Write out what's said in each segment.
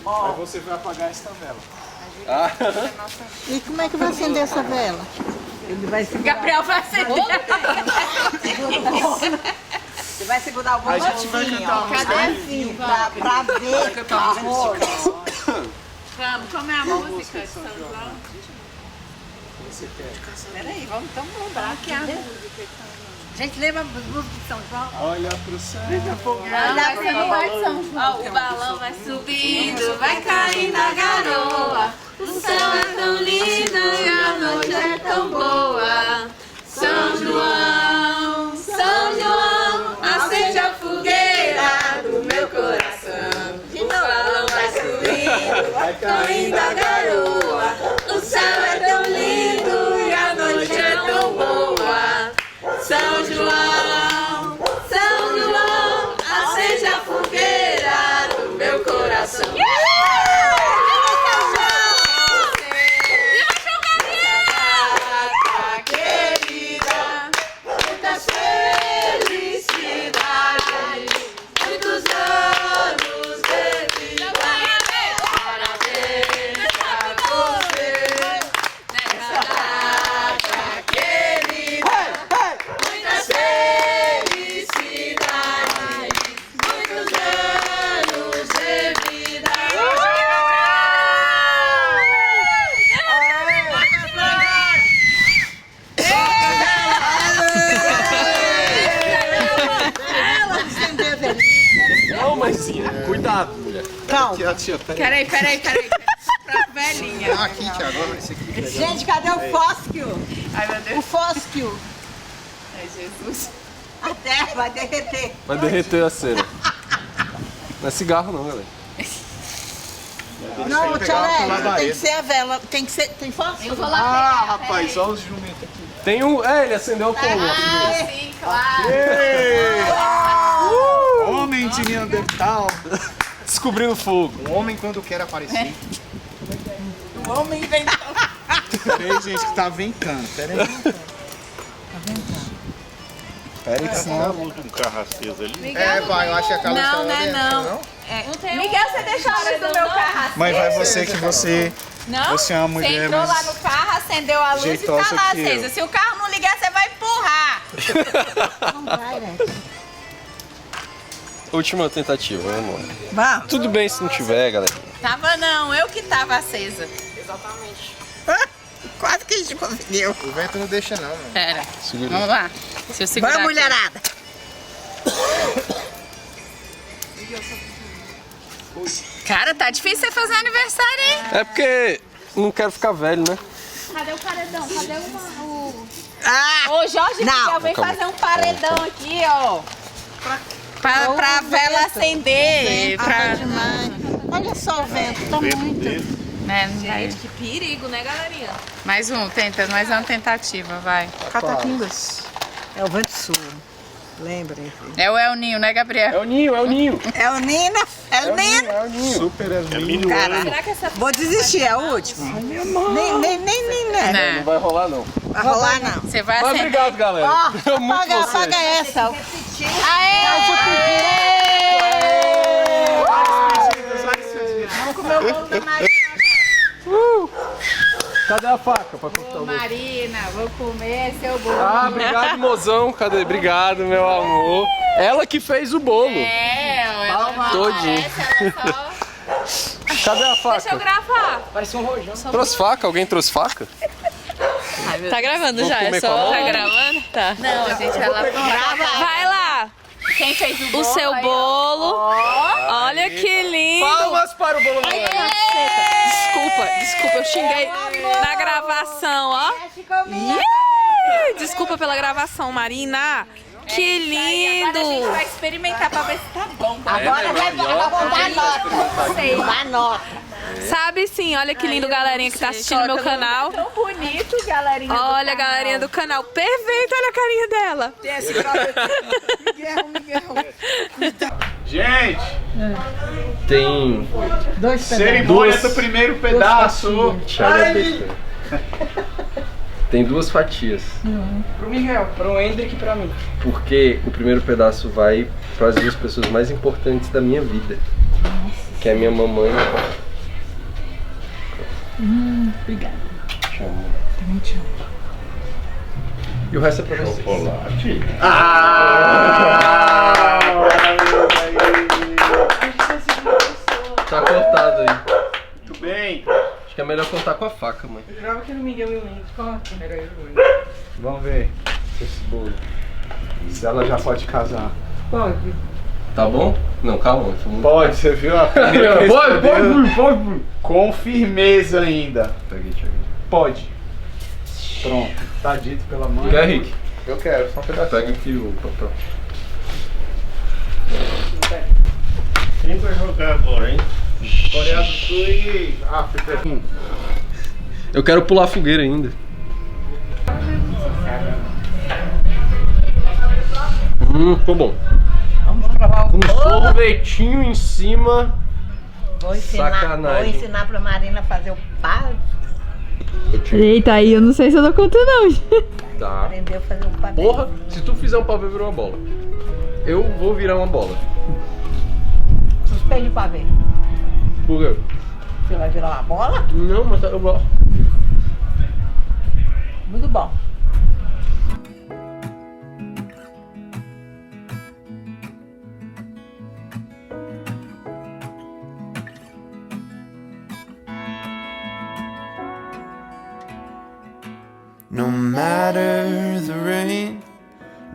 Aí você vai apagar essa vela. E como é que vai acender essa vela? Ele vai segurar. Gabriel vai acender. Você vai segurar o A gente vai cantar uma música aí. pra ver a rola. Vamos, como é a música de São João? Você quer? Peraí, vamos então mudar aqui a música. Gente, lembra as músicas de São João? Olha pro céu. Vai ser no ar de São João. O balão vai subindo, vai caindo a garoa. O céu é tão lindo e a noite é tão boa. São João, São João, acende a fogueira do meu coração. O balão vai subindo, vai caindo a garoa. O céu é tão lindo e a noite é tão boa. São João, São João, acende a fogueira do meu coração. Cuidado, mulher. Calma. Peraí. Pra velhinha. Aqui, Thiago. Esse aqui. Gente, cadê o fósquio? Ai, meu Deus. O fósquio. Ai, Jesus. A terra vai derreter. Vai derreter a cera. Não é cigarro não, galera. Não, pegar uma Tchalé, labareda. tem que ser a vela. Tem que ser. Tem fósforo? Eu vou lá pegar. Rapaz, olha os jumentos aqui. Tem um... ele acendeu o fogo. Ah, sim, claro. Homem de Neandertal. Descobrindo fogo. Um homem quando quer aparecer. O homem inventou. Peraí, gente, que tá ventando. Peraí. Peraí que senão... luz de um carro aceso ali. vai, eu acho que acaba Não, né, não. Miguel, você deixou a luz do meu carro acesa? Mas vai você que você... Não? Você é uma mulher Você entrou lá mais no carro, acendeu a luz e jeitosa tá lá que eu. acesa. Se o carro não ligar, você vai empurrar. Não vai, né? Última tentativa, vamos lá. Vamos. Tudo bem se não tiver, galera. Tava não, eu que tava acesa. Quase que a gente conseguiu. O vento não deixa não, mano. Pera, Segura. vamos lá. Se eu segurar Vamos, aqui. mulherada. Cara, tá difícil você fazer aniversário, hein? É porque não quero ficar velho, né? Cadê o paredão? Cadê o... Ah! Ô, Jorge, Não. Miguel, vem Calma. fazer um paredão aqui, ó. Pra vela acender. Pra... demais. Olha só o vento, tá muito. Gente, que perigo, né, galerinha? Mais uma tentativa, vai. Cataquinhos. É o vento sul. Lembrem. É o El Ninho, né, Gabriel? É o ninho, é o ninho. É o Nina. É o Nina. É o ninho. Super É milho. Cara, Será que essa... vou desistir, é o último. Nem, né? Não Não, vai rolar, não. Vai rolar, não. você vai Mas acender. obrigado, galera. Ó, Eu muito apaga, vocês. apaga essa. Vamos comer o bolo da Maria. Cadê a faca pra cortar o bolo? Marina, vou comer seu bolo. Ah, obrigado, mozão. Cadê? Obrigado, meu amor. Ela que fez o bolo. Ela Todinho. ela só... Cadê a faca? Deixa eu gravar. Trouxe faca? Alguém trouxe faca? Tá gravando Vou já, comer é com a só. mão? Tá gravando? Tá. Não, gente, ela... Vai lá! Quem fez o bolo? O seu aí, ó. bolo. Olha que lindo! Palmas para o bolo. Desculpa, eu xinguei na gravação, ó. Desculpa pela gravação, Marina. Que Agora a gente lindo! vai experimentar pra ver se tá bom. Agora vai dar nota. Sei. Dá nota. Sabe sim, olha que lindo, galerinha que tá assistindo meu canal. Tão bonito, galerinha. Olha, galerinha do canal. Perfeito, olha a carinha dela. Gente, Tem... cerimônia do primeiro pedaço. Tem duas fatias. Pro Miguel, pro Hendrick e pra mim. Porque o primeiro pedaço vai para as duas pessoas mais importantes da minha vida. que é minha mamãe. Obrigada. Te amo. Também te amo. E o resto é pra vocês. Chocolate. Tá cortado aí. Muito bem. Acho que é melhor cortar com a faca, mãe. Eu jurava que era o Miguel e o Mendes. Corta. Era eu e o Vamos ver esse bolo. Se ela já pode casar. Pode. Tá bom? Não, calma. Pode, você viu? A pode. Com firmeza ainda. Peguei, Thiago. Pode. Pronto. Tá dito pela mãe. Quer, Rick? Eu quero, só um pedacinho. Pega aqui o papel. Quem vai jogar agora, hein? Coreia do Sul e África. Eu quero pular a fogueira ainda. Ficou bom. Vamos provar o Um sorvetinho em cima. Vou Sacanagem. ensinar pra Marina a fazer o pavê. Eita, aí eu não sei se eu dou conta não. Tá. Aprendeu a fazer o pavê. Porra, se tu fizer um pavê virar uma bola, eu vou virar uma bola. Suspende o pavê. Por quê? Você vai virar uma bola? Não, mas eu gosto. Muito bom. No matter the rain,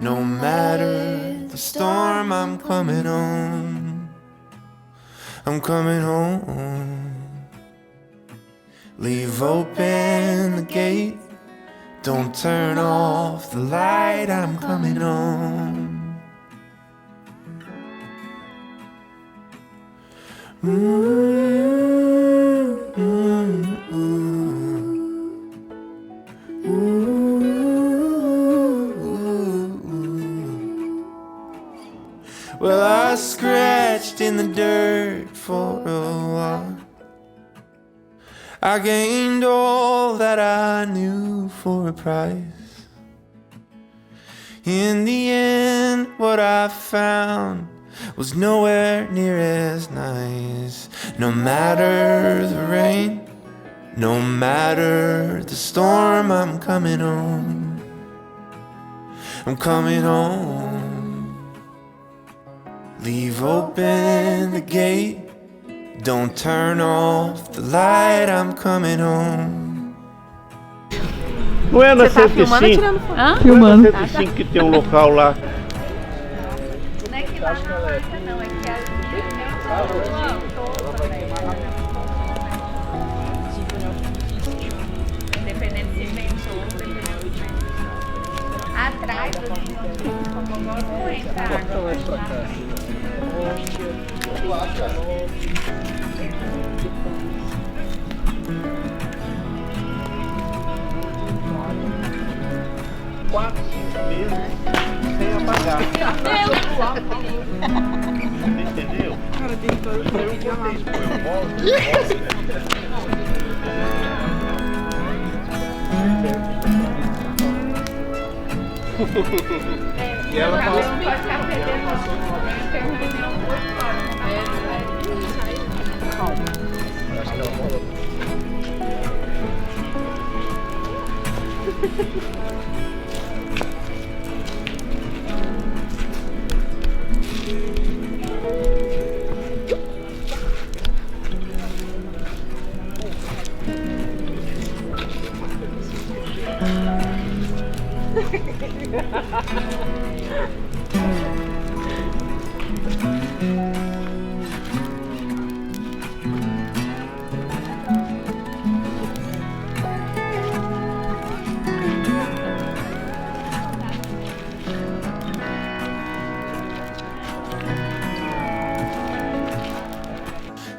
no matter the storm, I'm coming home. I'm coming home. Leave open the gate, don't turn off the light, I'm coming home. Well, I scratched in the dirt for a while. I gained all that I knew for a price. In the end, what I found was nowhere near as nice. No matter the rain, no matter the storm, I'm coming home. I'm coming home. Leave open the gate, don't turn off the light, I'm coming home. Não é na 105? Hã? Não é na 105 que tem um local lá. Não é que lá não marca não, é que dependendo se ventou, dependendo se ventou. Atrás do não entra água. Quatro, 5 meses sem apagar. Entendeu? Cara, tem todo Eu contei isso pro meu irmão. E ela fala assim, Pode ficar perdendo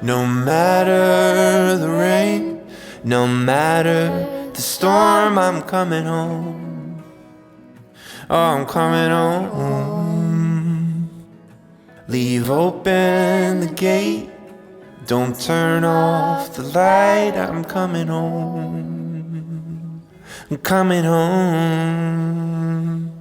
No matter the rain, no matter the storm, I'm coming home. Oh, I'm coming home. Leave open the gate, don't turn off the light, I'm coming home. I'm coming home.